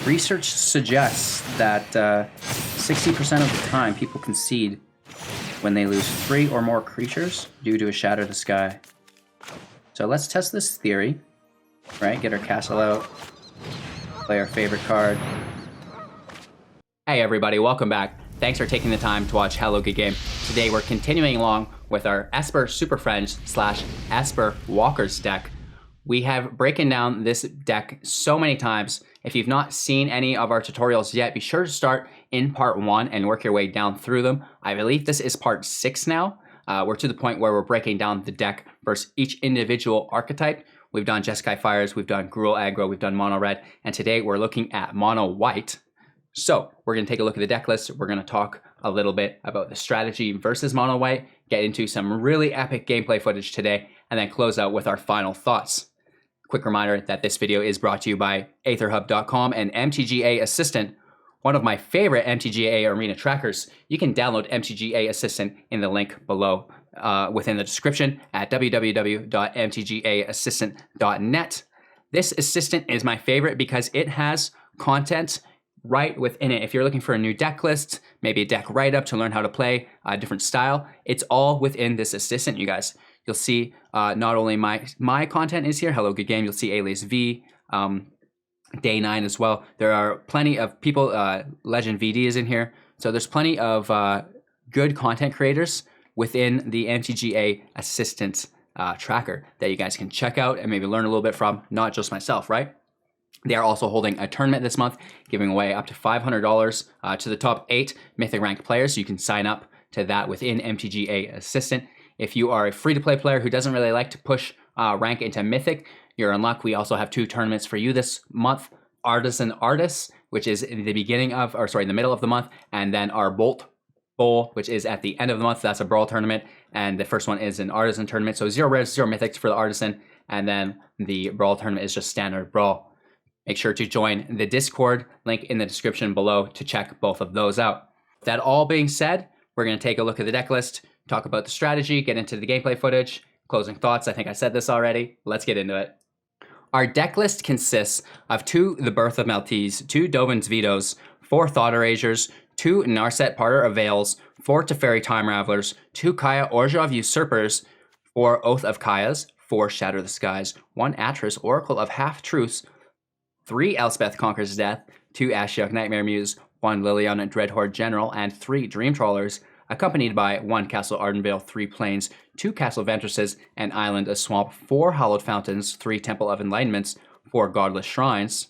Research suggests that 60% of the time people concede when they lose 3 or more creatures due to a Shatter the Sky. So let's test this theory, right? Get our castle out, play our favorite card. Hey everybody, welcome back. Thanks for taking the time to watch Hello Good Game. Today we're continuing along with our Esper Superfriends / Esper Walkers deck. We have broken down this deck so many times. If you've not seen any of our tutorials yet, be sure to start in part 1 and work your way down through them. I believe this is part 6 now. We're to the point where we're breaking down the deck versus each individual archetype. We've done Jeskai Fires, we've done Gruul Aggro, we've done Mono Red, and today we're looking at Mono White. So we're going to take a look at the deck list. We're going to talk a little bit about the strategy versus Mono White, get into some really epic gameplay footage today, and then close out with our final thoughts. Quick reminder that this video is brought to you by AetherHub.com and MTGA Assistant, one of my favorite MTGA Arena trackers. You can download MTGA Assistant in the link below within the description at www.mtgaassistant.net. This assistant is my favorite because it has content right within it. If you're looking for a new deck list, maybe a deck write-up to learn how to play a different style, it's all within this assistant, you guys. You'll see not only my content is here, Hello Good Game, you'll see Alias V, Day 9 as well. There are plenty of people, Legend VD is in here. So there's plenty of good content creators within the MTGA Assistant tracker that you guys can check out and maybe learn a little bit from, not just myself, right? They are also holding a tournament this month, giving away up to $500 to the top 8 Mythic ranked players. You can sign up to that within MTGA Assistant. If you are a free-to-play player who doesn't really like to push rank into Mythic, you're in luck. We also have 2 tournaments for you this month. Artisan Artists, which is in the beginning of, or sorry, in the middle of the month, and then our Bolt Bowl, which is at the end of the month. That's a Brawl tournament, and the first one is an Artisan tournament. So 0 rares, 0 Mythics for the Artisan, and then the Brawl tournament is just standard Brawl. Make sure to join the Discord, link in the description below to check both of those out. That all being said, we're going to take a look at the deck list, talk about the strategy, get into the gameplay footage, closing thoughts. I think I said this already. Let's get into it. Our deck list consists of 2 The Birth of Maltese, 2 Dovin's Vetoes, 4 Thought Erasures, 2 Narset Parter of Veils, 4 Teferi Time Ravelers, 2 Kaya Orzhov Usurpers, 4 Oath of Kayas, 4 Shatter the Skies, 1 Atris Oracle of Half-Truths, 3 Elspeth Conquers Death, 2 Ashiok Nightmare Muse, 1 Liliana Dreadhorde General, and 3 Dream Trawlers, accompanied by 1 Castle Ardenvale, 3 Plains, 2 Castle Ventresses, an Island, a Swamp, 4 Hallowed Fountains, 3 Temple of Enlightenments, 4 Godless Shrines,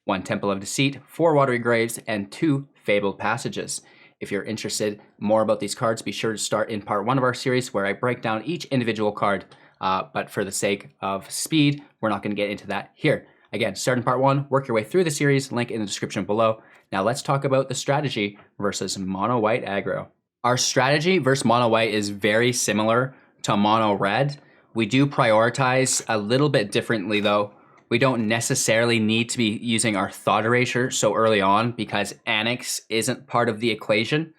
1 Temple of Deceit, 4 Watery Graves, and 2 Fabled Passages. If you're interested more about these cards, be sure to start in part 1 of our series where I break down each individual card, but for the sake of speed, we're not going to get into that here. Again, start in part 1, work your way through the series, link in the description below. Now let's talk about the strategy versus Mono White Aggro. Our strategy versus Mono White is very similar to Mono Red. We do prioritize a little bit differently though. We don't necessarily need to be using our Thought Erasure so early on because Annex isn't part of the equation.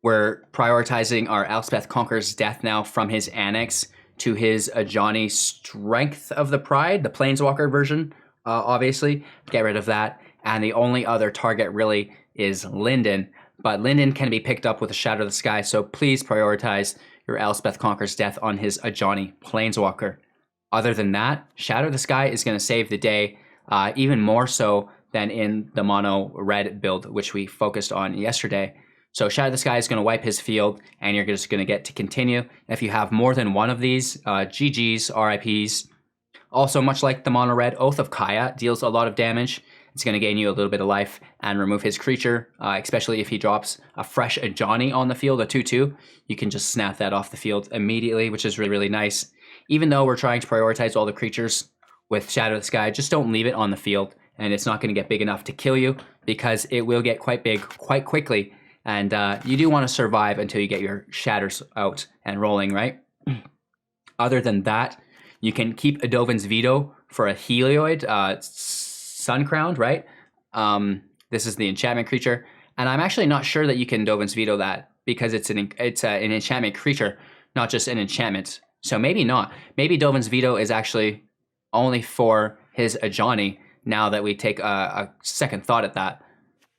We're prioritizing our Elspeth Conquers Death now from his Annex to his Ajani Strength of the Pride, the Planeswalker version, obviously. Get rid of that. And the only other target really is Linden. But Linden can be picked up with a Shatter the Sky, so please prioritize your Elspeth Conquers Death on his Ajani Planeswalker. Other than that, Shatter the Sky is going to save the day, even more so than in the Mono Red build, which we focused on yesterday. So Shatter the Sky is going to wipe his field, and you're just going to get to continue. If you have more than one of these, GG's, RIPs. Also, much like the Mono Red, Oath of Kaya deals a lot of damage. It's going to gain you a little bit of life and remove his creature, especially if he drops a fresh Ajani on the field, a 2/2. You can just snap that off the field immediately, which is really, really nice. Even though we're trying to prioritize all the creatures with Shatter the Sky, just don't leave it on the field, and it's not going to get big enough to kill you because it will get quite big quite quickly. And you do want to survive until you get your shatters out and rolling, right? Other than that, you can keep a Dovin's Veto for a Helioid, Sun Crowned, right? This is the enchantment creature. And I'm actually not sure that you can Dovin's Veto that because it's an enchantment creature, not just an enchantment. So maybe not. Maybe Dovin's Veto is actually only for his Ajani, now that we take a second thought at that.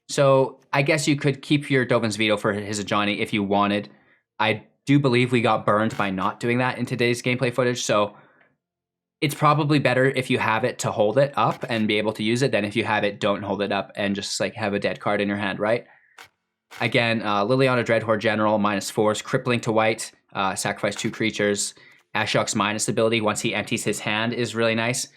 So I guess you could keep your Dovin's Veto for his Ajani if you wanted. I do believe we got burned by not doing that in today's gameplay footage, so it's probably better if you have it to hold it up and be able to use it than if you have it, don't hold it up and just like have a dead card in your hand, right? Again, Liliana Dreadhorde General, -4, crippling to white, sacrifice 2 creatures. Ashiok's minus ability, once he empties his hand, is really nice,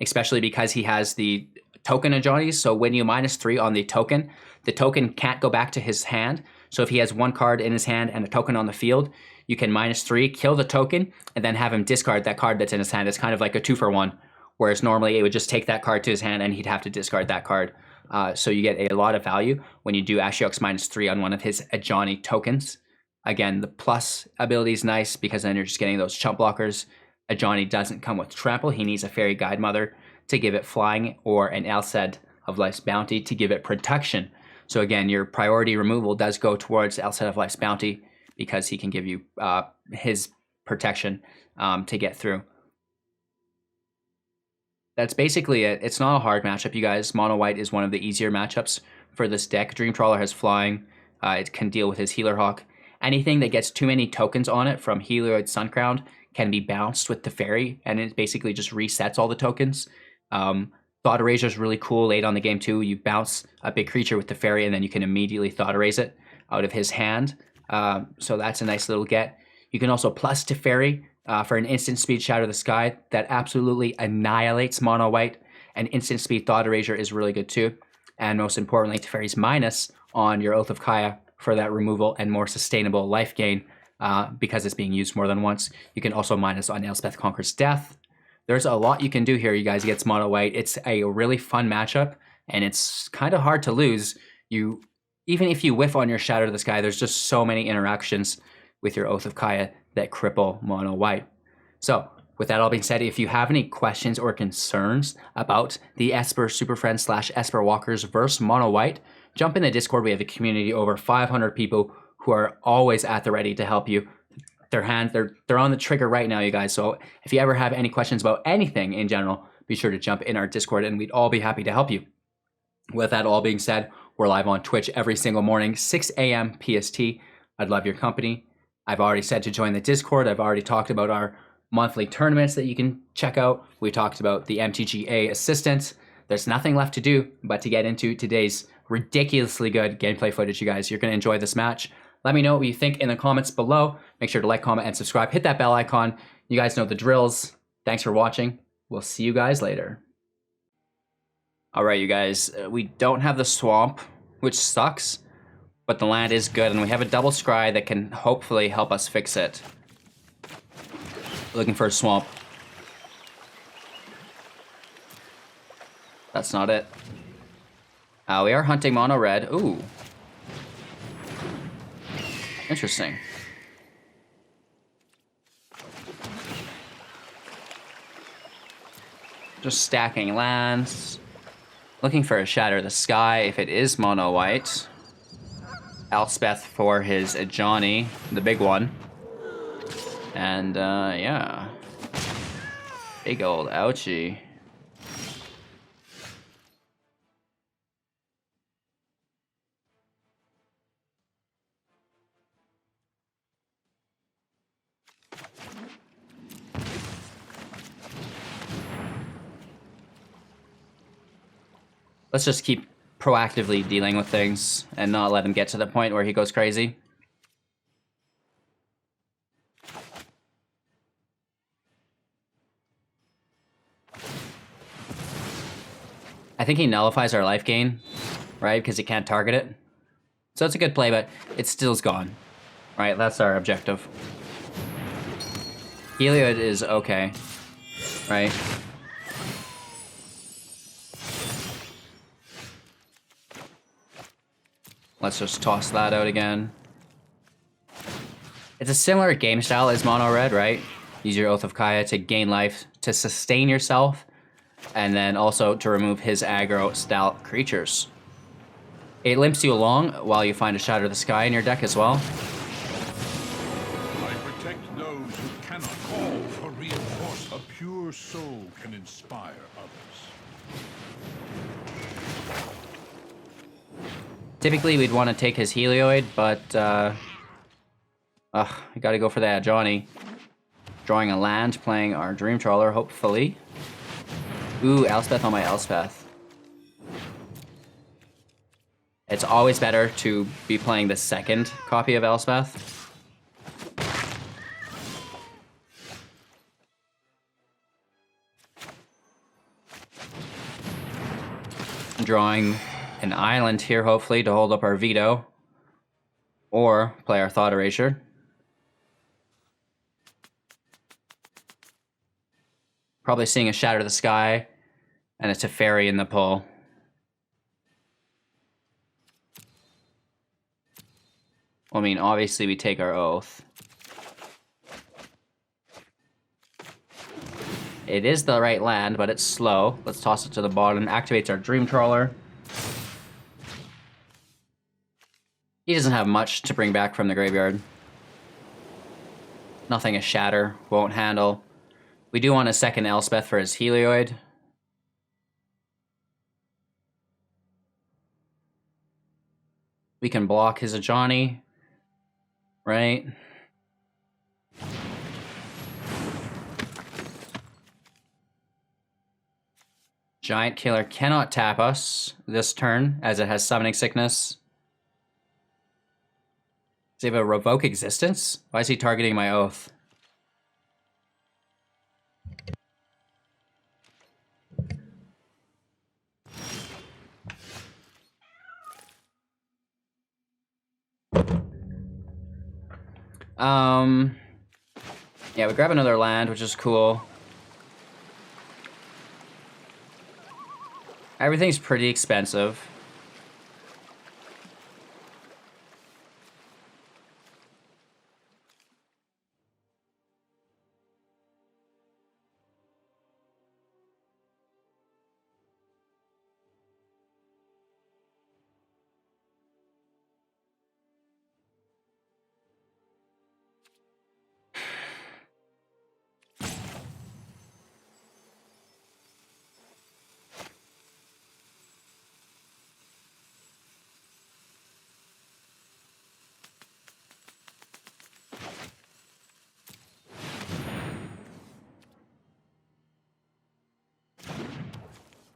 especially because he has the token Ajanis. So when you -3 on the token can't go back to his hand. So if he has 1 card in his hand and a token on the field, you can -3, kill the token, and then have him discard that card that's in his hand. It's kind of like a 2-for-1, whereas normally it would just take that card to his hand and he'd have to discard that card. So you get a lot of value when you do Ashiok's -3 on one of his Ajani tokens. Again, the plus ability is nice because then you're just getting those chump blockers. Ajani doesn't come with trample. He needs a Fairy Guide Mother to give it flying, or an Elsed of Life's Bounty to give it protection. So again, your priority removal does go towards Elsed of Life's Bounty because he can give you his protection to get through. That's basically it. It's not a hard matchup, you guys. Mono White is one of the easier matchups for this deck. Dream Trawler has flying. It can deal with his Healer Hawk. Anything that gets too many tokens on it from Helioid Suncrown can be bounced with the Fairy, and it basically just resets all the tokens. Thought Erasure is really cool late on the game too. You bounce a big creature with the Fairy, and then you can immediately Thought Erase it out of his hand. So that's a nice little get. You can also plus to Fairy for an instant speed Shatter the Sky that absolutely annihilates Mono White. And instant speed Thought Erasure is really good too. And most importantly, Teferi's minus on your Oath of Kaya for that removal and more sustainable life gain because it's being used more than once. You can also minus on Elspeth Conquers Death. There's a lot you can do here, you guys, against Mono White. It's a really fun matchup, and it's kind of hard to lose. Even if you whiff on your Shatter the Sky, there's just so many interactions with your Oath of Kaya that cripple Mono White. So, with that all being said, if you have any questions or concerns about the Esper Superfriends / Esper Walkers versus Mono White, jump in the Discord. We have a community over 500 people who are always at the ready to help you. They're on the trigger right now, you guys. So if you ever have any questions about anything in general, be sure to jump in our Discord and we'd all be happy to help you. With that all being said, we're live on Twitch every single morning, 6 a.m. PST. I'd love your company. I've already said to join the Discord. I've already talked about our monthly tournaments that you can check out. We talked about the MTGA assistant. There's nothing left to do but to get into today's ridiculously good gameplay footage, you guys. You're going to enjoy this match. Let me know what you think in the comments below. Make sure to like, comment, and subscribe. Hit that bell icon. You guys know the drills. Thanks for watching. We'll see you guys later. All right, you guys. We don't have the swamp, which sucks, but the land is good, and we have a double scry that can hopefully help us fix it. Looking for a swamp. That's not it. We are hunting mono red. Ooh. Interesting. Just stacking lands. Looking for a Shatter the Sky if it is mono white. Elspeth for his Ajani, the big one. And yeah. Big old ouchie. Let's just keep proactively dealing with things and not let him get to the point where he goes crazy. I think he nullifies our life gain, right? Because he can't target it. So it's a good play, but it still's gone. Right, that's our objective. Heliod is okay, right? Let's just toss that out again. It's a similar game style as Mono Red, right? Use your Oath of Kaya to gain life, to sustain yourself, and then also to remove his aggro style creatures. It limps you along while you find a Shatter the Sky in your deck as well. I protect those who cannot call for reinforce. A pure soul can inspire others. Typically, we'd want to take his Helioid, but, we gotta go for that Johnny. Drawing a land, playing our Dream Trawler, hopefully. Ooh, Elspeth on my Elspeth. It's always better to be playing the second copy of Elspeth. Drawing an island here, hopefully, to hold up our veto. Or play our Thought Erasure. Probably seeing a Shatter the Sky and a Teferi in the pull. Well, I mean, obviously we take our Oath. It is the right land, but it's slow. Let's toss it to the bottom. Activates our Dream Trawler. He doesn't have much to bring back from the graveyard. Nothing a Shatter won't handle. We do want a second Elspeth for his Helioid. We can block his Ajani, right? Giant Killer cannot tap us this turn, as it has Summoning Sickness. Does he have a Revoke Existence? Why is he targeting my Oath? Yeah, we grab another land, which is cool. Everything's pretty expensive.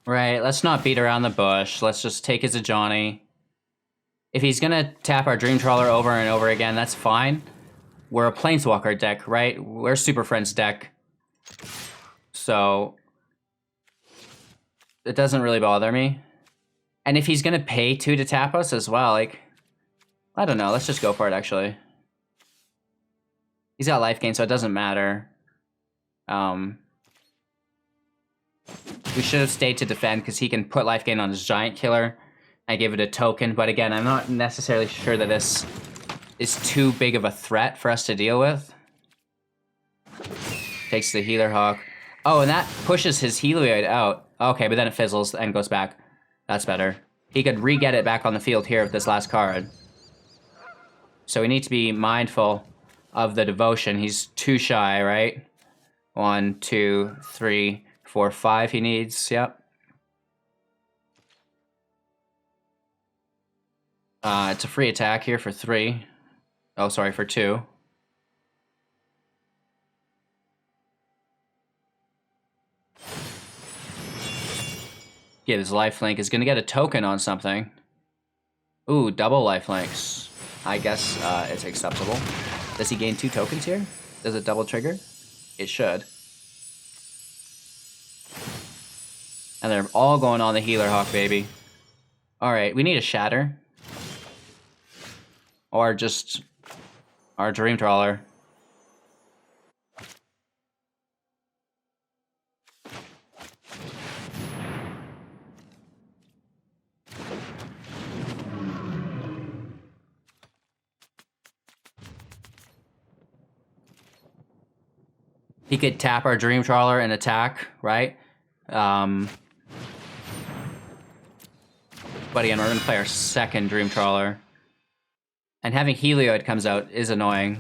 Right, let's not beat around the bush. Let's just take his Ajani. If he's gonna tap our Dream Trawler over and over again, that's fine. We're a Planeswalker deck, right? We're Super Friends deck. So it doesn't really bother me. And if he's gonna pay 2 to tap us as well, like, I don't know, let's just go for it, actually. He's got life gain, so it doesn't matter. We should have stayed to defend, because he can put life gain on his Giant Killer and give it a token, but again, I'm not necessarily sure that this is too big of a threat for us to deal with. Takes the Healer Hawk. Oh, and that pushes his Helioid out. Okay, but then it fizzles and goes back. That's better. He could re-get it back on the field here with this last card. So we need to be mindful of the devotion. He's too shy, right? 1, 2, 3, 4, 5 he needs, yep. It's a free attack here for 3. Oh, sorry, for 2. Yeah, this lifelink is gonna get a token on something. Ooh, double lifelinks. I guess it's acceptable. Does he gain 2 tokens here? Does it double trigger? It should. And they're all going on the Healer Hawk, baby. Alright, we need a Shatter. Or just our Dream Trawler. He could tap our Dream Trawler and attack, right? But again, we're gonna play our second Dream Trawler. And having Helioid comes out is annoying.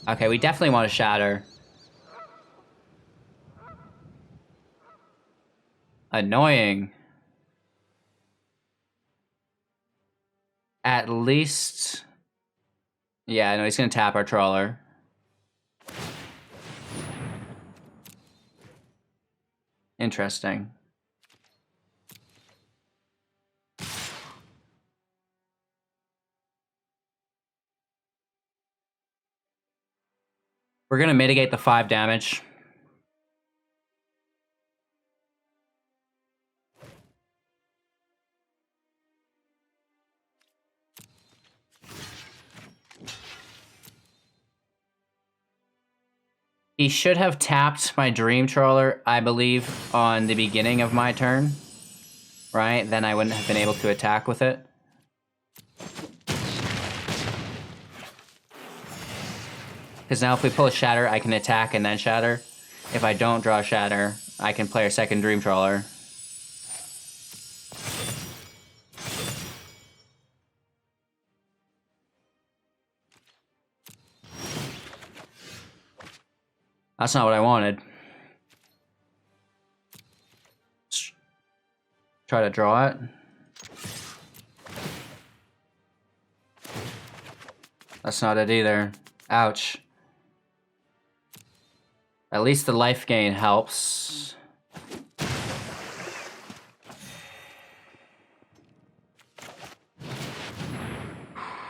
Okay, we definitely want to Shatter. Annoying. At least... Yeah, no, he's going to tap our trawler. Interesting. We're going to mitigate the 5 damage. He should have tapped my Dream Trawler, I believe, on the beginning of my turn. Right? Then I wouldn't have been able to attack with it. Because now if we pull a Shatter, I can attack and then Shatter. If I don't draw a Shatter, I can play a second Dream Trawler. That's not what I wanted. Let's try to draw it. That's not it either. Ouch. At least the life gain helps.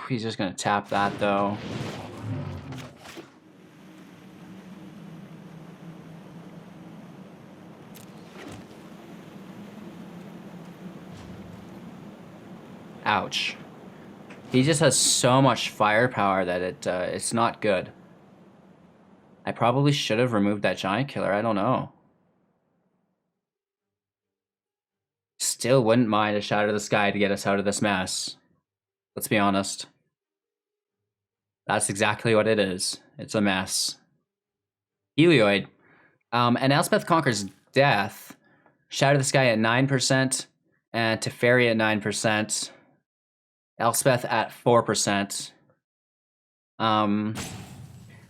He's just gonna tap that though. Ouch. He just has so much firepower that it's not good. I probably should have removed that giant killer. I don't know. Still wouldn't mind a Shatter the Sky to get us out of this mess. Let's be honest. That's exactly what it is. It's a mess. Helioid. And Elspeth Conquers Death. Shatter the Sky at 9%. And Teferi at 9%. Elspeth at 4%.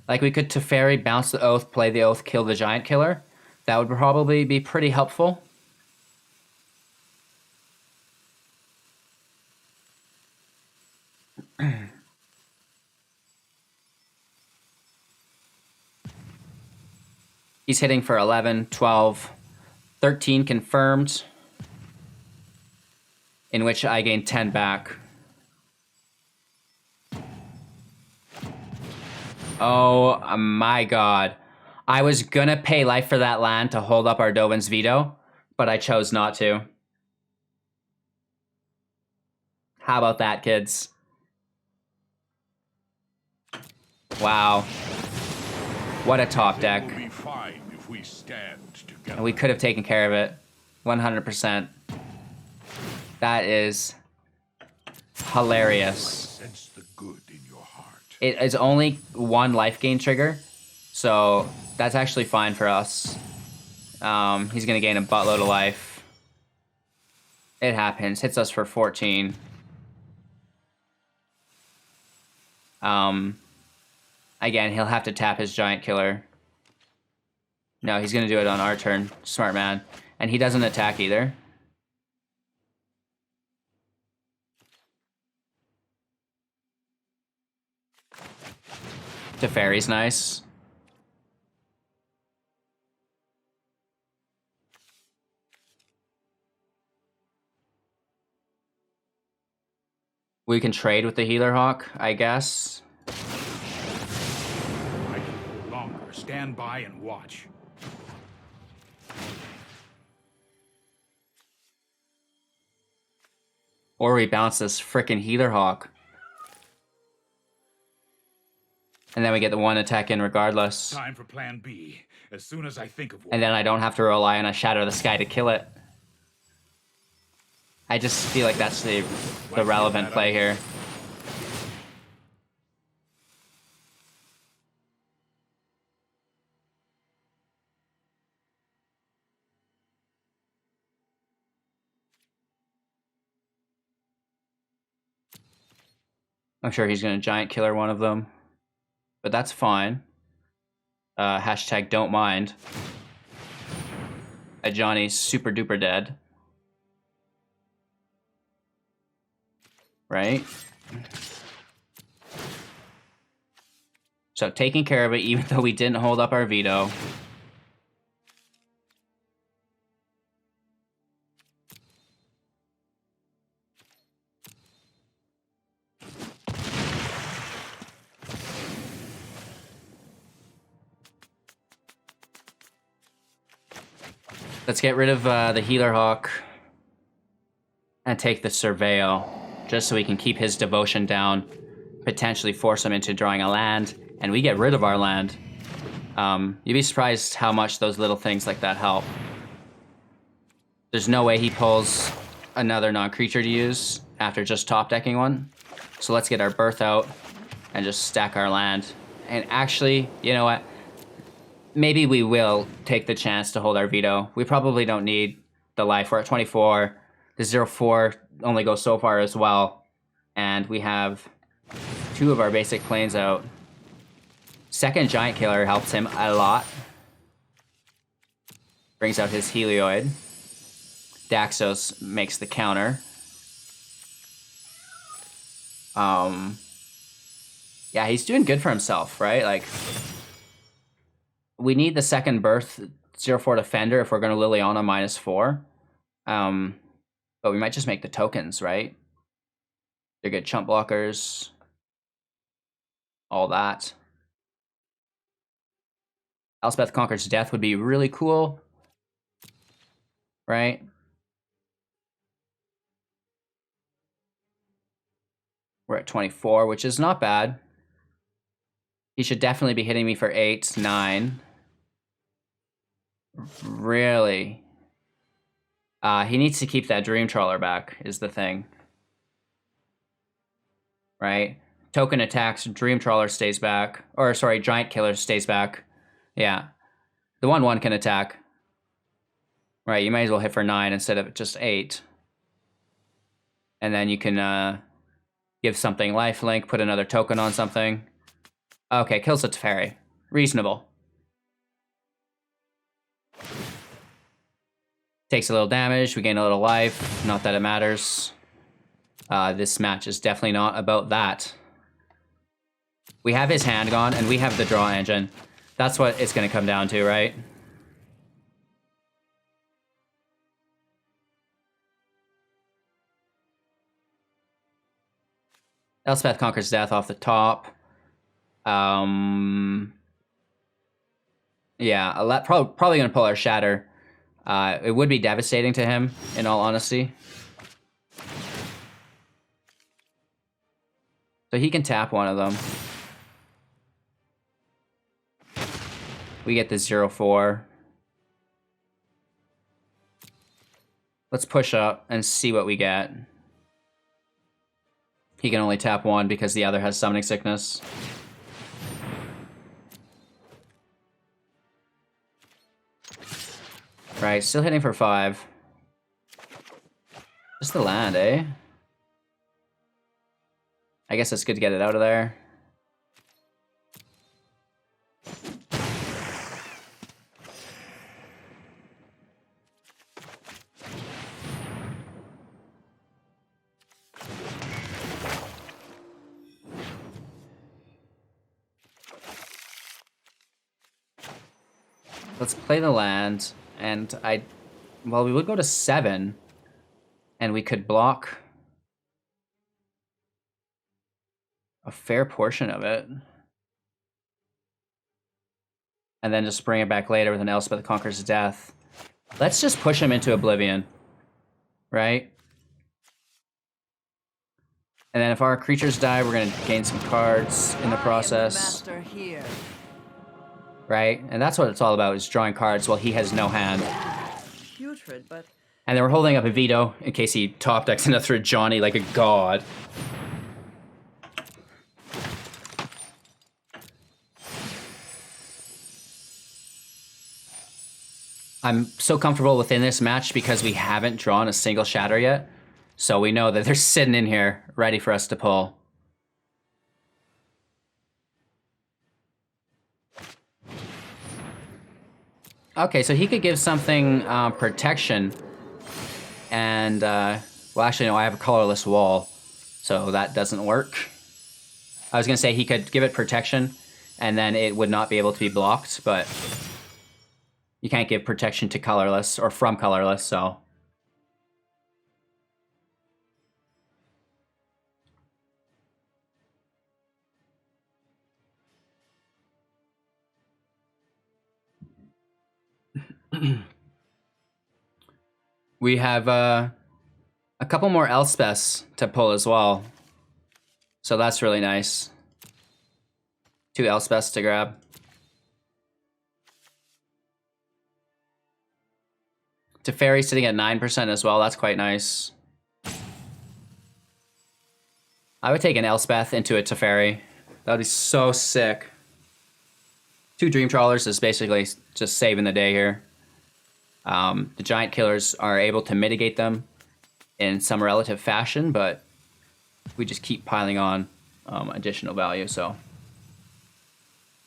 Like we could Teferi, bounce the Oath, play the Oath, kill the Giant Killer. That would probably be pretty helpful. He's hitting for 11, 12, 13 confirmed, in which I gain 10 back. Oh my god. I was gonna pay life for that land to hold up our Dovin's veto, but I chose not to. How about that, kids? Wow. What a top deck. It will be fine if we stand together. And we could have taken care of it. 100%. That is hilarious. Sense the good in your heart. It is only 1 life gain trigger, so that's actually fine for us. He's going to gain a buttload of life. It happens. Hits us for 14. Again, he'll have to tap his giant killer. No, he's going to do it on our turn. Smart man. And he doesn't attack either. Teferi's nice. We can trade with the Healer Hawk, I guess. I can no longer stand by and watch. Or we bounce this frickin' Healer Hawk. And then we get the 1 attack in regardless. Time for plan B, as soon as I think of one. And then I don't have to rely on a Shatter the Sky to kill it. I just feel like that's the relevant play here. I'm sure he's going to giant killer one of them. But that's fine. Hashtag don't mind. Johnny's super duper dead. Right? So taking care of it, even though we didn't hold up our veto. Let's get rid of the Healer Hawk and take the Surveil, just so we can keep his devotion down, potentially force him into drawing a land, and we get rid of our land. You'd be surprised how much those little things like that help. There's no way he pulls another non-creature to use after just top decking one. So let's get our Birth out and just stack our land. And actually, you know what? Maybe we will take the chance to hold our veto. We probably don't need the life. We're at 24. The 0/4 only goes so far as well. And we have 2 of our basic planes out. Second Giant Killer helps him a lot. Brings out his Helioid. Daxos makes the counter. Yeah, he's doing good for himself, right? Like, we need the second Birth 0/4 Defender if we're going to Liliana -4. But we might just make the tokens, right? They're good chump blockers. All that. Elspeth Conquers Death would be really cool. Right? We're at 24, which is not bad. He should definitely be hitting me for 8, 9. Really? He needs to keep that Dream Trawler back, is the thing. Right? Token attacks, Dream Trawler stays back. Or, sorry, Giant Killer stays back. Yeah. The 1/1 can attack. Right, you might as well hit for 9 instead of just 8. And then you can give something lifelink, put another token on something. Okay, kills the Teferi. Reasonable. Takes a little damage, we gain a little life. Not that it matters. This match is definitely not about that. We have his hand gone, and we have the draw engine. That's what it's going to come down to, right? Elspeth Conquers Death off the top. Yeah, probably going to pull our Shatter. It would be devastating to him, in all honesty. So he can tap one of them. We get the 0/4. Let's push up and see what we get. He can only tap one because the other has Summoning Sickness. Right, still hitting for 5. Just the land, eh? I guess it's good to get it out of there. Let's play the land, and well, we would go to 7, and we could block a fair portion of it. And then just bring it back later with an Elspeth Conquers Death. Let's just push him into Oblivion, right? And then if our creatures die, we're going to gain some cards in the process. Right? And that's what it's all about, is drawing cards while he has no hand. Putrid, but... And then we're holding up a veto in case he top decks enough through Johnny like a god. I'm so comfortable within this match because we haven't drawn a single Shatter yet. So we know that they're sitting in here ready for us to pull. Okay, so he could give something protection. And, well, actually, no, I have a colorless wall. So that doesn't work. I was going to say he could give it protection, and then it would not be able to be blocked, but you can't give protection to colorless, or from colorless, so... We have a couple more Elspeths to pull as well. So that's really nice. 2 Elspeths to grab. Teferi sitting at 9% as well. That's quite nice. I would take an Elspeth into a Teferi. That would be so sick. 2 Dream Trawlers is basically just saving the day here. The giant killers are able to mitigate them in some relative fashion, but we just keep piling on additional value, so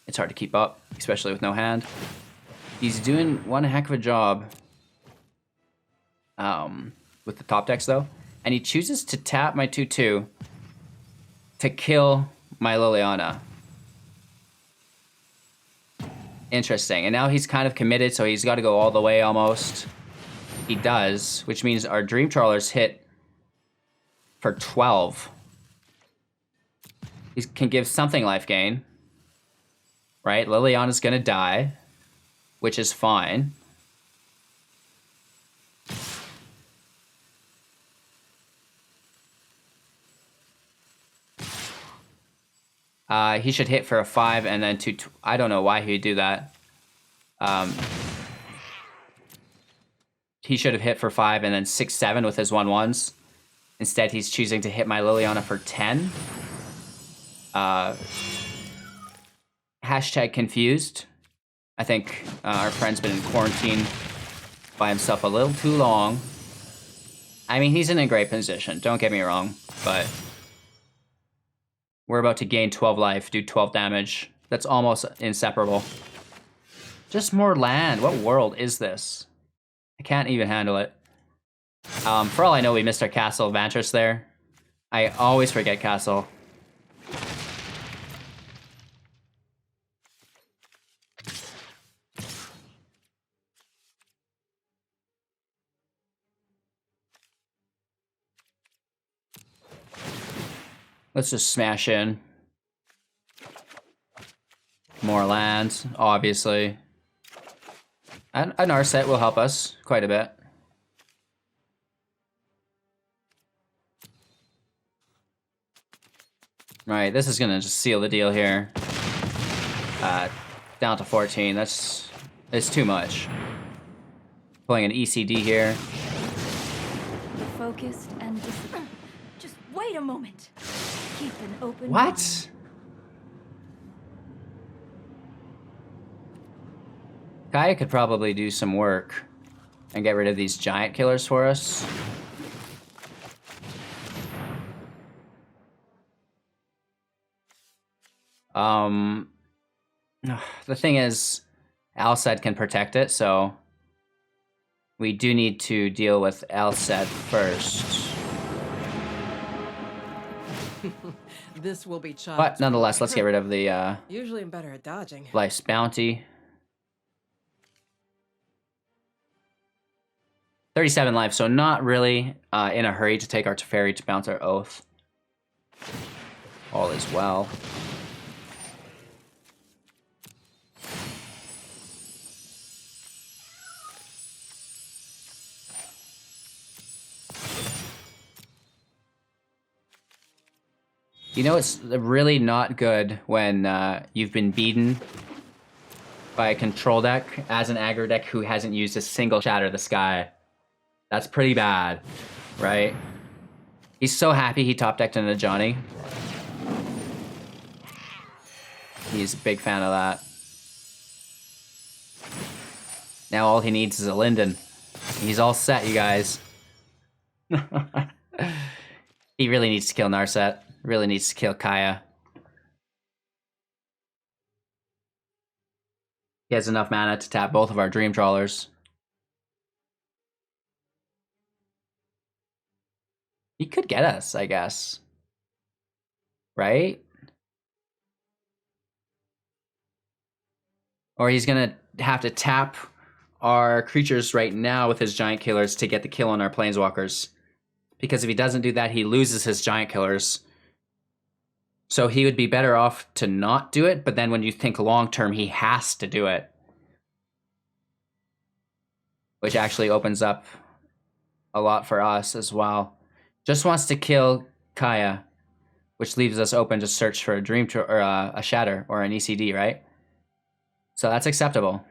it's hard to keep up, especially with no hand. He's doing one heck of a job with the top decks, though, and he chooses to tap my 2/2 to kill my Liliana. Interesting. And now he's kind of committed, so he's got to go all the way almost. He does, which means our Dream Trawlers hit for 12. He can give something life gain. Right? Liliana's going to die, which is fine. He should hit for a 5 and then 2. I don't know why he'd do that. He should have hit for 5 and then 6/7 with his 1/1s. Instead, he's choosing to hit my Liliana for 10. Hashtag confused. I think our friend's been in quarantine by himself a little too long. I mean, he's in a great position, don't get me wrong, but we're about to gain 12 life, do 12 damage. That's almost inseparable. Just more land. What world is this? I can't even handle it. For all I know, we missed our Castle Vantress there. I always forget Castle. Let's just smash in. More lands, obviously. And an Narset will help us quite a bit. Right, this is gonna just seal the deal here. Down to 14, it's too much. Pulling an ECD here. Focused and disciplined. Just wait a moment. Keep an open What? mind. Kaya could probably do some work and get rid of these giant killers for us. The thing is, Alced can protect it, so we do need to deal with Alced first. This will be child's But nonetheless, let's get rid of the Usually I'm better at dodging. Life's Bounty. 37 life, so not really in a hurry to take our Teferi to bounce our Oath. All is well. You know, it's really not good when you've been beaten by a control deck as an aggro deck who hasn't used a single Shatter the Sky. That's pretty bad, right? He's so happy he top decked into Johnny. He's a big fan of that. Now all he needs is a Linden. He's all set, you guys. He really needs to kill Narset. Really needs to kill Kaya. He has enough mana to tap both of our Dream Trawlers. He could get us, I guess. right? Or he's gonna have to tap our creatures right now with his giant killers to get the kill on our planeswalkers. Because if he doesn't do that, he loses his giant killers. So he would be better off to not do it, but then when you think long term, he has to do it. Which actually opens up a lot for us as well. Just wants to kill Kaya, which leaves us open to search for a dream or a shatter or an ECD, right? So that's acceptable.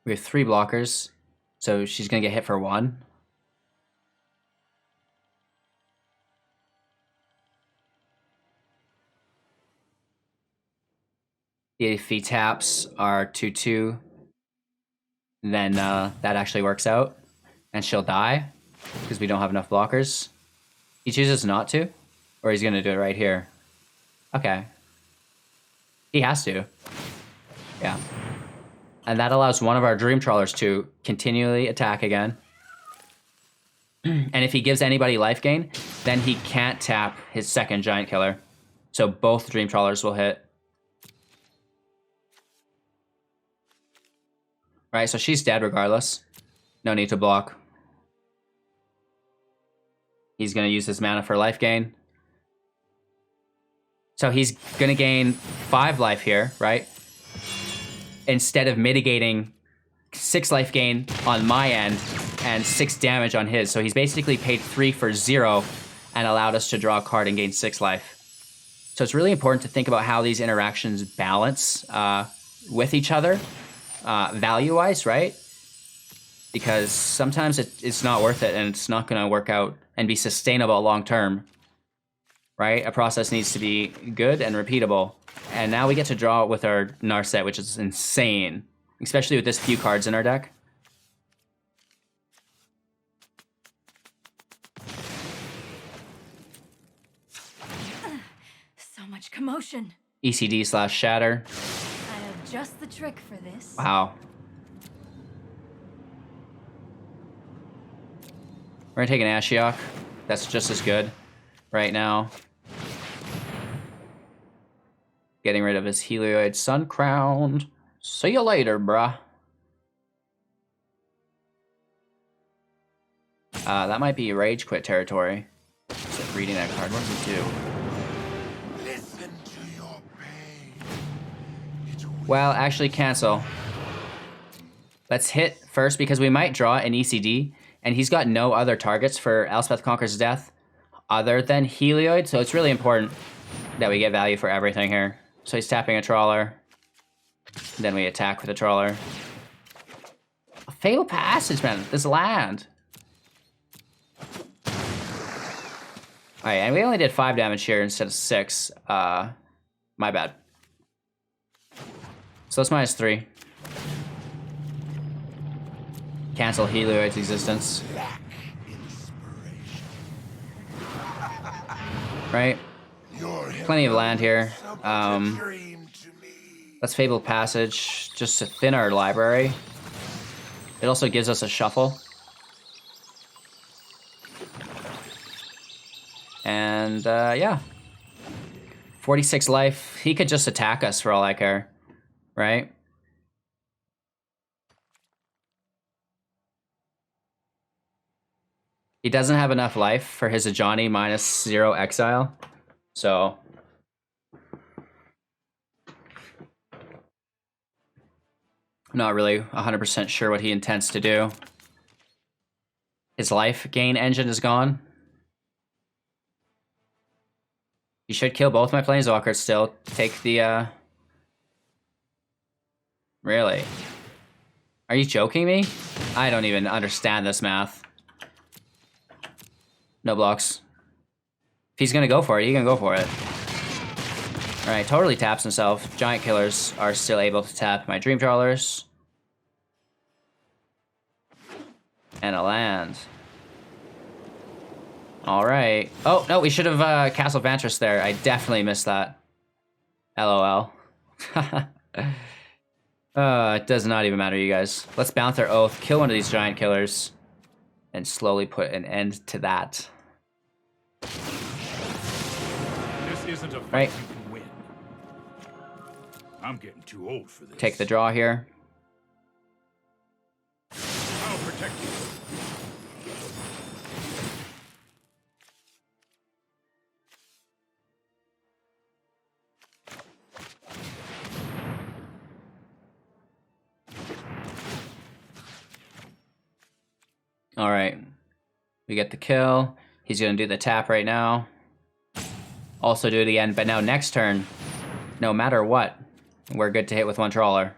We have 3 blockers, so she's gonna get hit for 1. If he taps our 2/2, then that actually works out, and she'll die because we don't have enough blockers. He chooses not to, or he's gonna do it right here. Okay. He has to. Yeah. And that allows one of our Dream Trawlers to continually attack again. And if he gives anybody life gain, then he can't tap his second Giant Killer. So both Dream Trawlers will hit. Right, so she's dead regardless. No need to block. He's going to use his mana for life gain. So he's going to gain 5 life here, right? Instead of mitigating 6 life gain on my end and 6 damage on his. So he's basically paid 3 for 0 and allowed us to draw a card and gain 6 life. So it's really important to think about how these interactions balance with each other, value-wise, right? Because sometimes it's not worth it and it's not going to work out and be sustainable long-term, right? A process needs to be good and repeatable. And now we get to draw with our Narset, which is insane, especially with this few cards in our deck. So much commotion. ECD/Shatter. I have just the trick for this. Wow. We're gonna take an Ashiok. That's just as good right now. Getting rid of his Helioid Sun Crown. See you later, bruh. That might be Rage Quit territory. Just reading that card. What does it do? Listen to your pain. Well, actually cancel. Let's hit first because we might draw an ECD, and he's got no other targets for Elspeth Conquers Death other than Helioid, so it's really important that we get value for everything here. So he's tapping a Trawler. Then we attack with a Trawler. A Fatal Passage, man. This land. Alright, and we only did 5 damage here instead of 6. My bad. So that's -3. Cancel Helioid's existence. Right? Plenty of land here. Let's Fatal Passage just to thin our library. It also gives us a shuffle. And yeah. 46 life. He could just attack us for all I care. Right? He doesn't have enough life for his Ajani -0 exile. So I'm not really 100% sure what he intends to do. His life gain engine is gone. He should kill both my Planeswalkers still. Take the, Really? Are you joking me? I don't even understand this math. No blocks. If he's gonna go for it, he can go for it. Alright, totally taps himself. Giant Killers are still able to tap my Dream Trawlers. And a land. Alright. Oh, no, we should have Castle Vantress there. I definitely missed that. LOL. It does not even matter, you guys. Let's bounce our Oath, kill one of these Giant Killers. and slowly put an end to that. This isn't a fight Right. you can win. I'm getting too old for this. Take the draw here. I'll protect you. All right. We get the kill. He's going to do the tap right now. Also do it again, but now next turn, no matter what, we're good to hit with one trawler.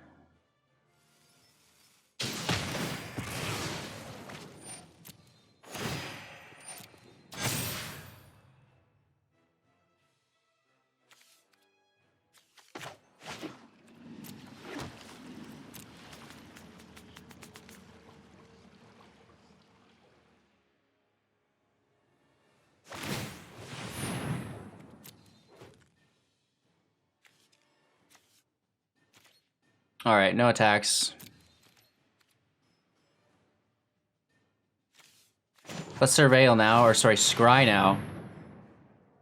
All right, no attacks. Let's surveil now, or sorry, scry now.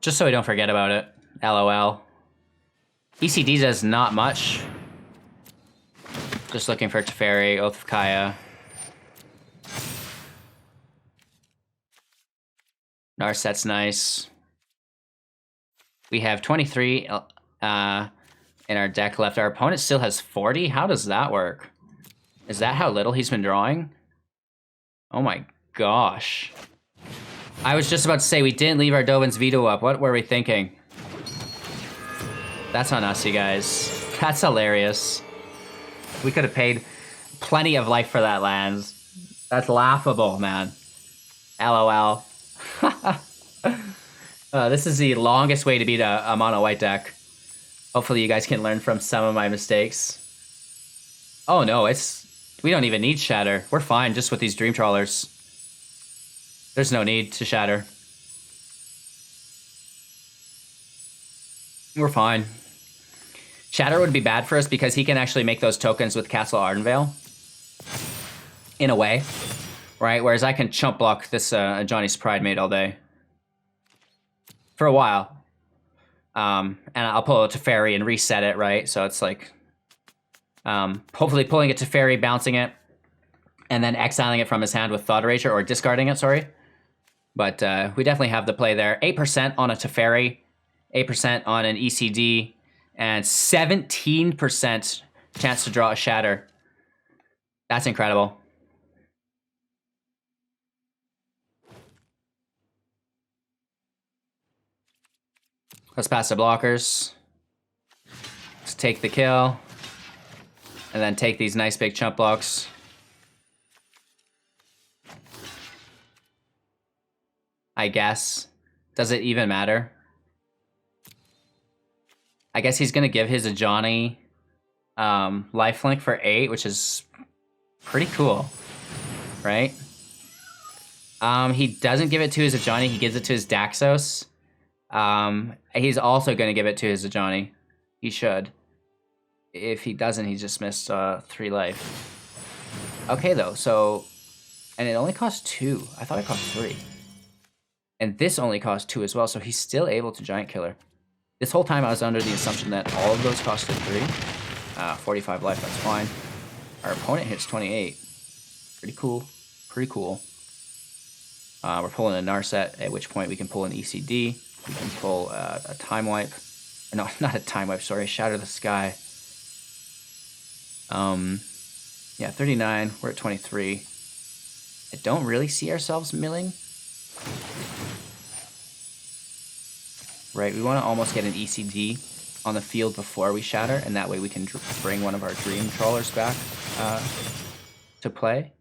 Just so we don't forget about it. LOL. ECD does not much. Just looking for Teferi, Oath of Kaya. Narset's nice. We have 23 in our deck left. Our opponent still has 40? How does that work? Is that how little he's been drawing? Oh my gosh. I was just about to say we didn't leave our Dovin's Veto up. What were we thinking? That's on us, you guys. That's hilarious. We could have paid plenty of life for that land. That's laughable, man. LOL. This is the longest way to beat a mono white deck. Hopefully you guys can learn from some of my mistakes. Oh no, we don't even need Shatter. We're fine just with these Dream Trawlers. There's no need to Shatter. We're fine. Shatter would be bad for us because he can actually make those tokens with Castle Ardenvale. In a way. Right? Whereas I can chump block this Johnny's Pride Mate all day. For a while. And I'll pull a Teferi and reset it, right? So it's like... hopefully pulling a Teferi, bouncing it, and then exiling it from his hand with Thought Erasure, or discarding it, sorry. But we definitely have the play there. 8% on a Teferi, 8% on an ECD, and 17% chance to draw a Shatter. That's incredible. Let's pass the blockers. Let's take the kill. And then take these nice big chump blocks. I guess. Does it even matter? I guess he's going to give his Ajani lifelink for 8, which is pretty cool. Right? He doesn't give it to his Ajani. He gives it to his Daxos. He's also going to give it to his Ajani. He should. If he doesn't, he just missed 3 life. Okay, though, so... And it only costs 2. I thought it cost 3. And this only costs 2 as well, so he's still able to Giant Killer. This whole time I was under the assumption that all of those costed 3. 45 life, that's fine. Our opponent hits 28. Pretty cool. Pretty cool. We're pulling a Narset, at which point we can pull an ECD. We can pull a Time Wipe. No, not a Time Wipe, sorry. Shatter the Sky. Yeah, 39. We're at 23. I don't really see ourselves milling. Right, we want to almost get an ECD on the field before we shatter, and that way we can bring one of our Dream Trawlers back to play.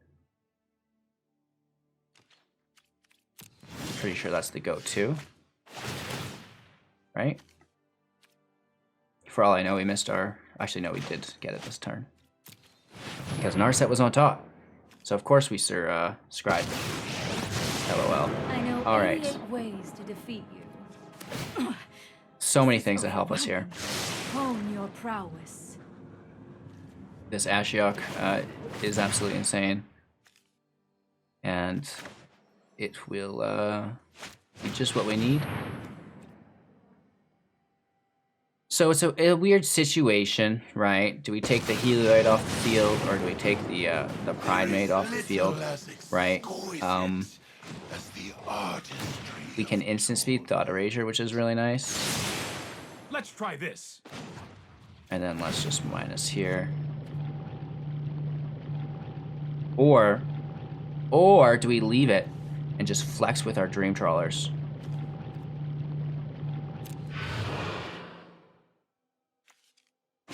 Pretty sure that's the go-to. Right? For all I know, we missed our... Actually, no, we did get it this turn. Because Narset was on top. So, of course, we scried. LOL. I know all right. 88 ways to defeat you. So many things that help us here. Hone your prowess. This Ashiok is absolutely insane. And it will be just what we need. So it's a weird situation, right? Do we take the Helioid off the field, or do we take the Primate off the field, right? We can instant speed Thought Erasure, which is really nice. Let's try this. And then let's just minus here. Or do we leave it and just flex with our Dream Trawlers?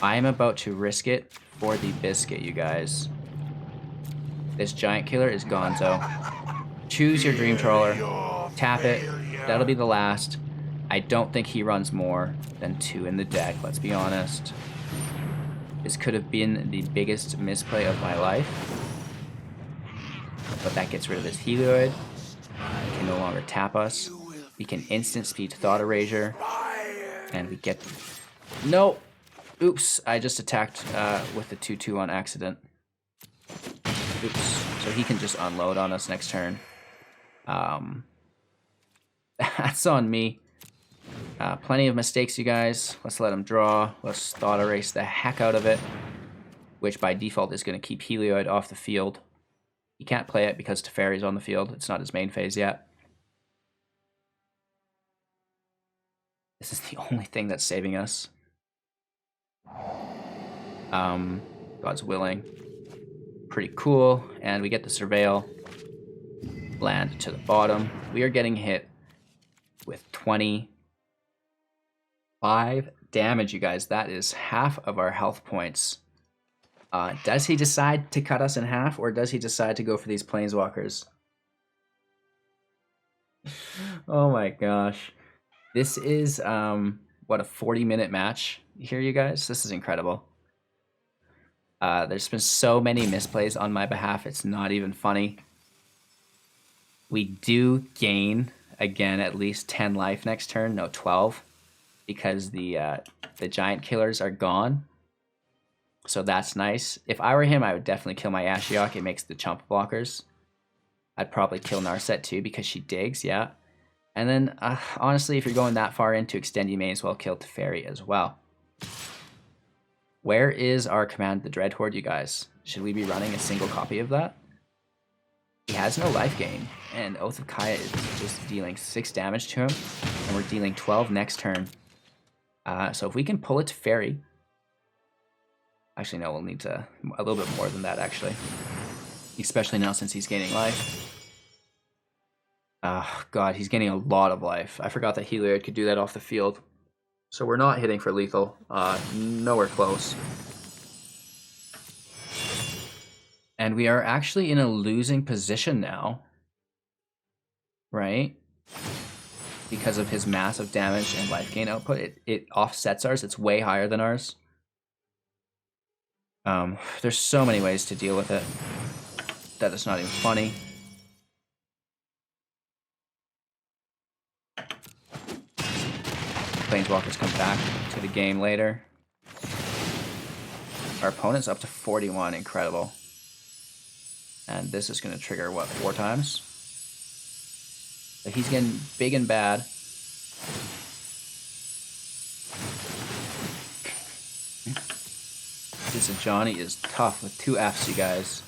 I am about to risk it for the biscuit, you guys. This giant killer is gonzo. Choose your Dream Trawler, tap it, that'll be the last. I don't think he runs more than 2 in the deck, let's be honest. This could have been the biggest misplay of my life. But that gets rid of his Helioid. He can no longer tap us. We can instant speed Thought Erasure. And we get... No! Oops, I just attacked with the 2/2 on accident. Oops, so he can just unload on us next turn. That's on me. Plenty of mistakes, you guys. Let's let him draw. Let's Thought Erase the heck out of it. Which by default is going to keep Helioid off the field. He can't play it because Teferi's on the field. It's not his main phase yet. This is the only thing that's saving us. God's willing. Pretty cool. And we get the Surveil. Land to the bottom. We are getting hit with 25 damage, you guys. That is half of our health points. Does he decide to cut us in half, or does he decide to go for these Planeswalkers? Oh my gosh. This is, what, a 40-minute match here, you guys? This is incredible. There's been so many misplays on my behalf, it's not even funny. We do gain, again, at least 10 life next turn. No, 12. Because the giant killers are gone. So that's nice. If I were him, I would definitely kill my Ashiok. It makes the chump blockers. I'd probably kill Narset too because she digs, yeah. And then, honestly, if you're going that far in to extend, you may as well kill Teferi as well. Where is our Command the Dreadhorde, you guys? Should we be running a single copy of that? He has no life gain, and Oath of Kaya is just dealing 6 damage to him, and we're dealing 12 next turn. So if we can pull it to Teferi... Actually, no, we'll need to a little bit more than that, actually. Especially now since he's gaining life. God, he's gaining a lot of life. I forgot that Helioid could do that off the field. So we're not hitting for lethal. Nowhere close. And we are actually in a losing position now. Right? Because of his massive damage and life gain output. It offsets ours. It's way higher than ours. There's so many ways to deal with it that it's not even funny. Planeswalkers come back to the game later. Our opponent's up to 41, incredible. And this is going to trigger, what, 4 times? But he's getting big and bad. This Johnny is tough with 2 Fs, you guys.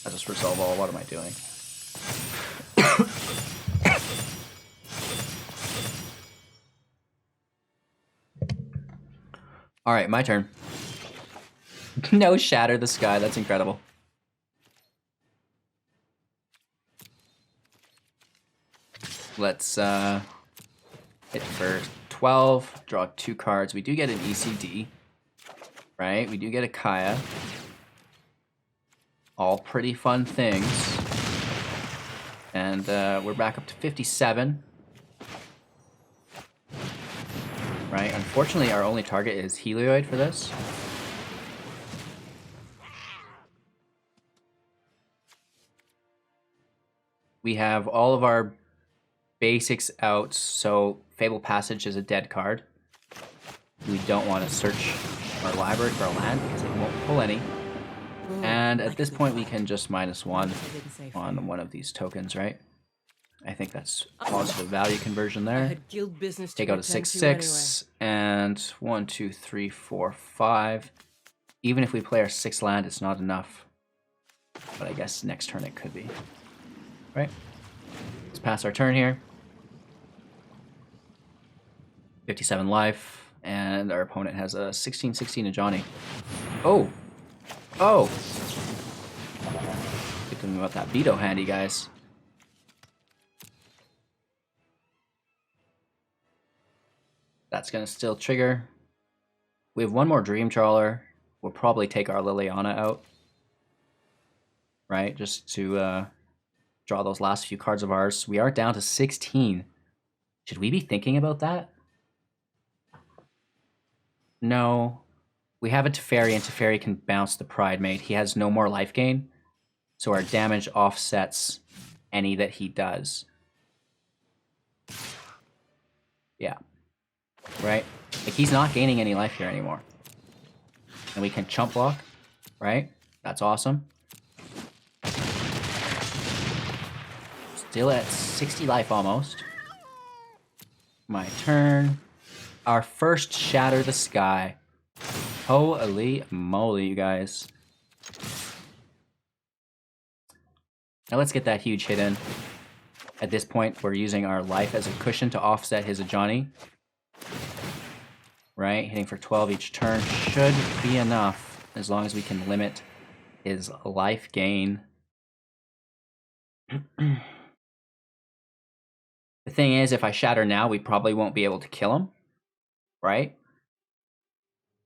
I just resolve all. What am I doing? All right, my turn. No Shatter the Sky. That's incredible. Let's hit for 12. Draw 2 cards. We do get an ECD. Right, we do get a Kaya. All pretty fun things. And we're back up to 57. Right, unfortunately our only target is Helioid for this. We have all of our basics out, so Fable Passage is a dead card. We don't want to search our library for a land because it won't pull any. And at this point we can just -1 on one of these tokens, right? I think that's positive value conversion I there. had guild business to Take out a attend 6/6 and 1, 2, 3, 4, 5. Even if we play our 6th land, it's not enough. But I guess next turn it could be. Right? Let's pass our turn here. 57 life, and our opponent has a 16/16 to Johnny. Oh! Oh! Good thing about that veto handy, guys. That's gonna still trigger. We have one more Dream Trawler. We'll probably take our Liliana out. Right? Just to draw those last few cards of ours. We are down to 16. Should we be thinking about that? No. We have a Teferi, and Teferi can bounce the Pridemate. He has no more life gain, so our damage offsets any that he does. Yeah. Right? Like, he's not gaining any life here anymore. And we can chump block, right? That's awesome. Still at 60 life almost. My turn. Our first Shatter the Sky. Holy moly, you guys. Now let's get that huge hit in. At this point, we're using our life as a cushion to offset his Ajani. Right? Hitting for 12 each turn should be enough, as long as we can limit his life gain. The thing is, if I Shatter now, we probably won't be able to kill him. Right?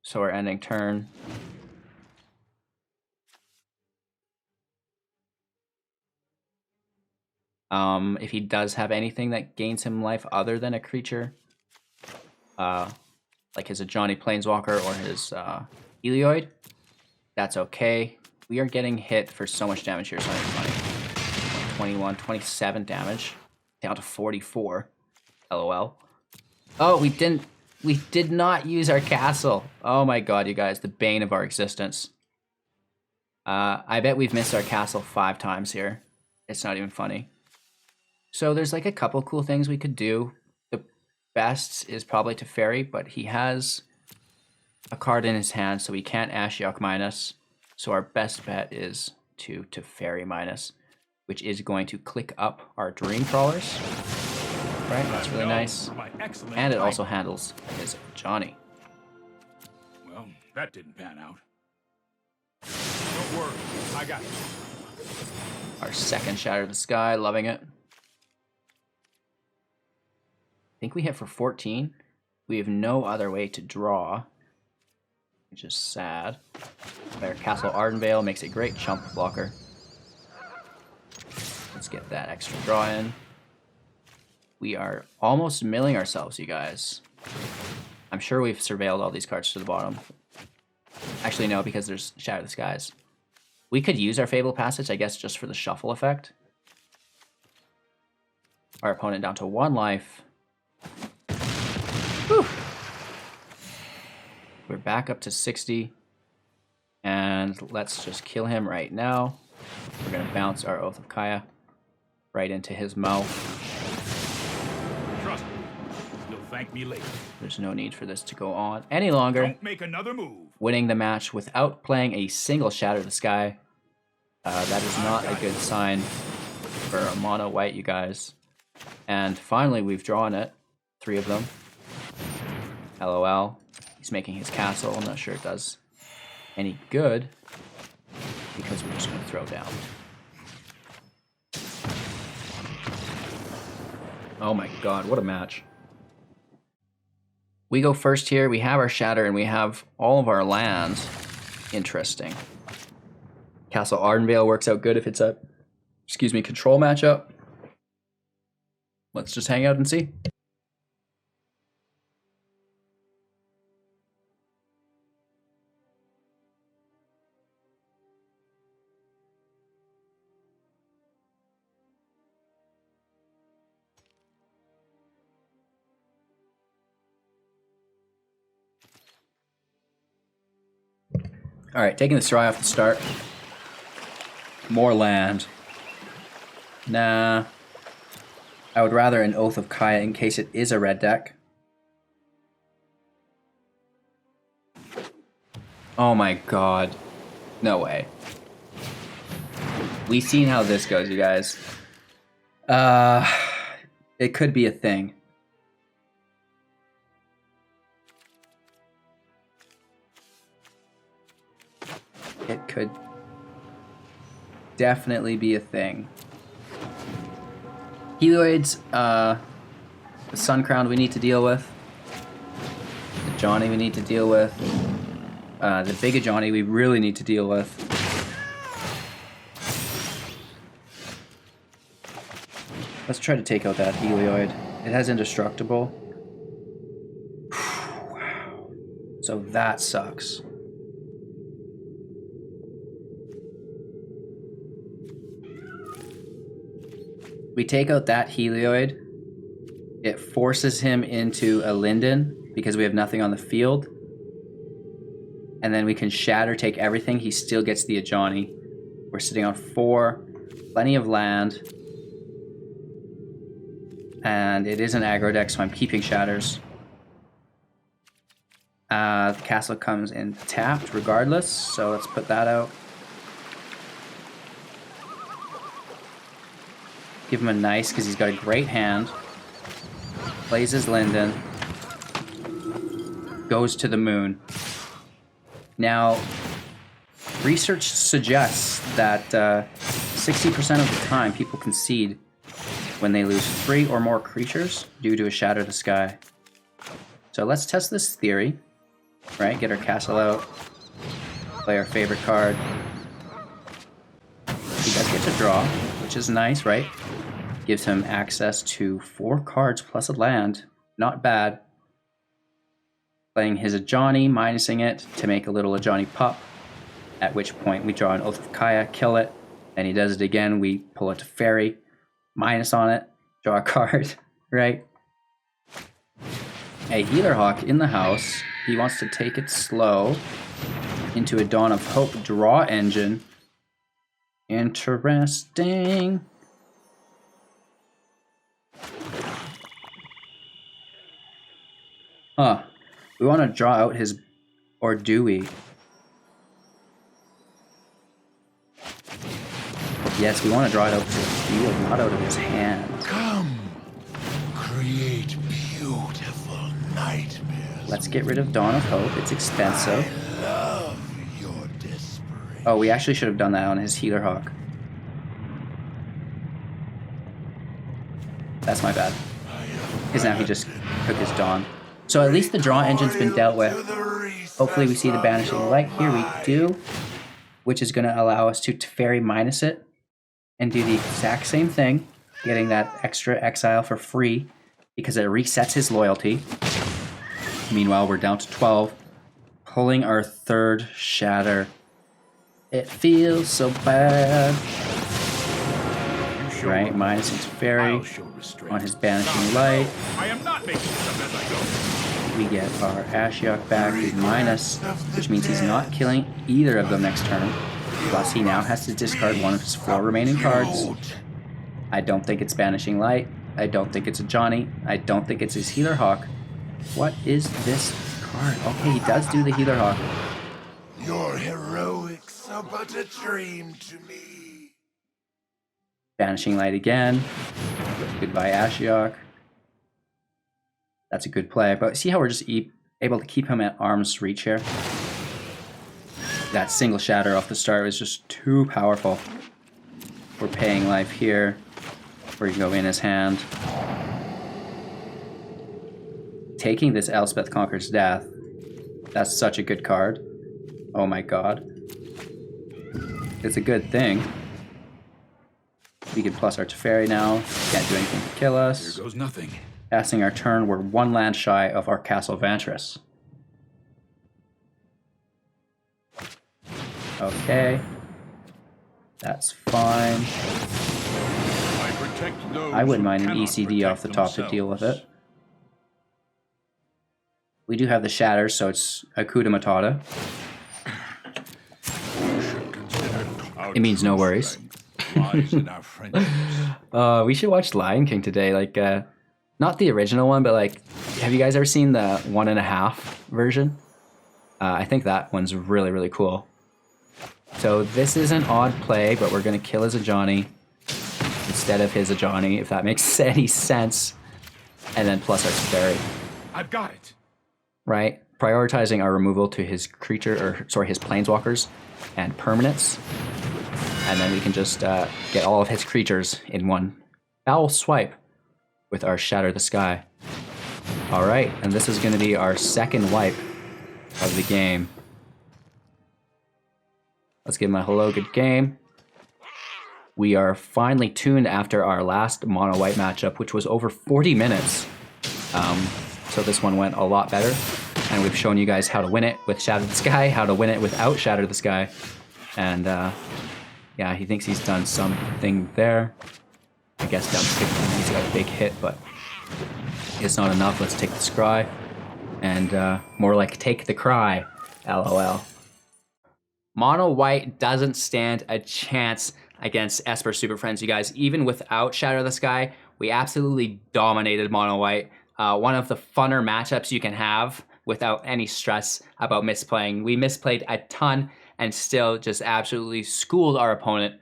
So we're ending turn. If he does have anything that gains him life other than a creature, like his Ajani Planeswalker or his Helioid, that's okay. We are getting hit for so much damage here. It's not even funny. 21, 27 damage, down to 44. LOL. Oh, we did not use our castle. Oh my god, you guys, the bane of our existence. I bet we've missed our castle 5 times here. It's not even funny. So there's like a couple cool things we could do. The best is probably Teferi, but he has a card in his hand, so he can't Ashiok minus. So our best bet is to Teferi minus, which is going to click up our Dream Trawlers. Right, that's really nice. And it also handles his Johnny. Well, that didn't pan out. Don't worry, I got it. Our second Shatter the Sky, loving it. I think we hit for 14. We have no other way to draw, which is sad. Our Castle Ardenvale makes a great chump blocker. Let's get that extra draw in. We are almost milling ourselves, you guys. I'm sure we've surveilled all these cards to the bottom. Actually, no, because there's Shatter the Skies. We could use our Fable Passage, I guess, just for the shuffle effect. Our opponent down to 1 life. Whew. We're back up to 60. And let's just kill him right now. We're going to bounce our Oath of Kaya right into his mouth. Trust me, you'll thank me later. There's no need for this to go on any longer. Don't make another move. Winning the match without playing a single Shatter the Sky. That is not a good sign for a mono white, you guys. And finally, we've drawn it. 3 of them. LOL. He's making his castle. I'm not sure it does any good, because we're just going to throw down. Oh my god, what a match. We go first here. We have our Shatter, and we have all of our lands. Interesting. Castle Ardenvale works out good if it's a, control matchup. Let's just hang out and see. All right, taking the Stry off the start. More land. Nah. I would rather an Oath of Kaya in case it is a red deck. Oh my god. No way. We've seen how this goes, you guys. It could be a thing. It could definitely be a thing. Helioids, the Sun Crown we need to deal with. The Johnny we need to deal with. The Big Johnny we really need to deal with. Let's try to take out that Helioid. It has Indestructible. Wow. So that sucks. We take out that Helioid. It forces him into a Linden because we have nothing on the field. And then we can Shatter, take everything. He still gets the Ajani. We're sitting on 4. Plenty of land. And it is an aggro deck, so I'm keeping Shatters. The castle comes in tapped regardless, so let's put that out. Give him a nice, because he's got a great hand. Plays his Linden. Goes to the moon. Now, research suggests that 60% of the time people concede when they lose 3 or more creatures due to a Shatter the Sky. So let's test this theory. Right, get our castle out. Play our favorite card. He does get to draw, which is nice, right? Gives him access to 4 cards plus a land. Not bad. Playing his Ajani, minusing it to make a little Ajani pup. At which point we draw an Oath of Kaya, kill it. And he does it again, we pull it to Fairy. Minus on it, draw a card, right? A Healer Hawk in the house. He wants to take it slow into a Dawn of Hope draw engine. Interesting. Huh. We want to draw out his... Or do we? Yes, we want to draw it out to the field, not out of his hand. Come, create beautiful nightmares. Let's get rid of Dawn of Hope. It's expensive. I love your desperation. Oh, we actually should have done that on his Healer Hawk. That's my bad. Because now he just took his Dawn. So at least the draw engine's been dealt with. Hopefully we see the Banishing Light. Here we do. Which is going to allow us to Teferi minus it. And do the exact same thing. Getting that extra exile for free. Because it resets his loyalty. Meanwhile, we're down to 12. Pulling our 3rd Shatter. It feels so bad. Right, minus into Fairy on his Banishing Light. I am not making this up as I go. We get our Ashiok back with minus, which means he's not killing either of them next turn. Plus, he now has to discard one of his 4 remaining cards. I don't think it's Banishing Light. I don't think it's a Johnny. I don't think it's his Healer Hawk. What is this card? Okay, he does do the Healer Hawk. Your heroics are but a dream to me. Banishing Light again. Goodbye, Ashiok. That's a good play. But see how we're just able to keep him at arm's reach here? That single Shatter off the start was just too powerful. We're paying life here. Where you go in his hand. Taking this Elspeth Conquers Death. That's such a good card. Oh my god. It's a good thing. We can plus our Teferi now. Can't do anything to kill us. Here goes nothing. Passing our turn, we're 1 land shy of our Castle Vantress. Okay. That's fine. I wouldn't mind an ECD off the top to deal with it. We do have the Shatter, so it's Akuta Matata. It means no worries. lies in our friendships. We should watch Lion King today. Like, not the original one, but like, have you guys ever seen the 1.5 version? I think that one's really, really cool. So this is an odd play, but we're gonna kill his Ajani instead of his Ajani, if that makes any sense. And then plus our Teferi, I've got it. right? Prioritizing our removal to his creature, or sorry, his planeswalkers and permanents. And then we can just get all of his creatures in one foul swipe with our Shatter the Sky. All right, and this is gonna be our second wipe of the game. Let's give him a hello, good game. We are finally tuned after our last mono white matchup, which was over 40 minutes. So this one went a lot better. And we've shown you guys how to win it with Shatter the Sky, how to win it without Shatter the Sky. And yeah, he thinks he's done something there. I guess down 15, he's got a big hit, but it's not enough. Let's take the scry. And more like take the cry, LOL. Mono white doesn't stand a chance against Esper Superfriends, you guys. Even without Shatter the Sky, we absolutely dominated mono white. One of the funner matchups you can have without any stress about misplaying. We misplayed a ton and still just absolutely schooled our opponent.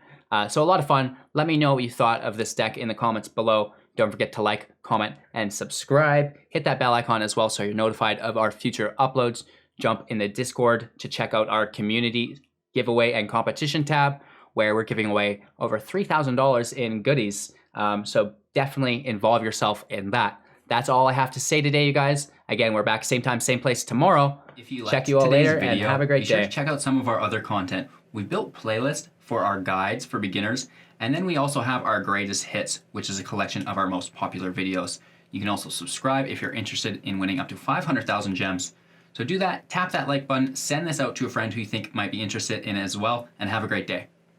So a lot of fun. Let me know what you thought of this deck in the comments below. Don't forget to like, comment, and subscribe. Hit that bell icon as well so you're notified of our future uploads. Jump in the Discord to check out our community giveaway and competition tab, where we're giving away over $3,000 in goodies. So definitely involve yourself in that. That's all I have to say today, you guys. Again, we're back same time, same place tomorrow. If you check you all later video, and have a great day. Check out some of our other content. We built playlists for our guides for beginners, and then we also have our greatest hits, which is a collection of our most popular videos. You can also subscribe if you're interested in winning up to 500,000 gems. So do that, tap that like button, send this out to a friend who you think might be interested in it as well, and have a great day.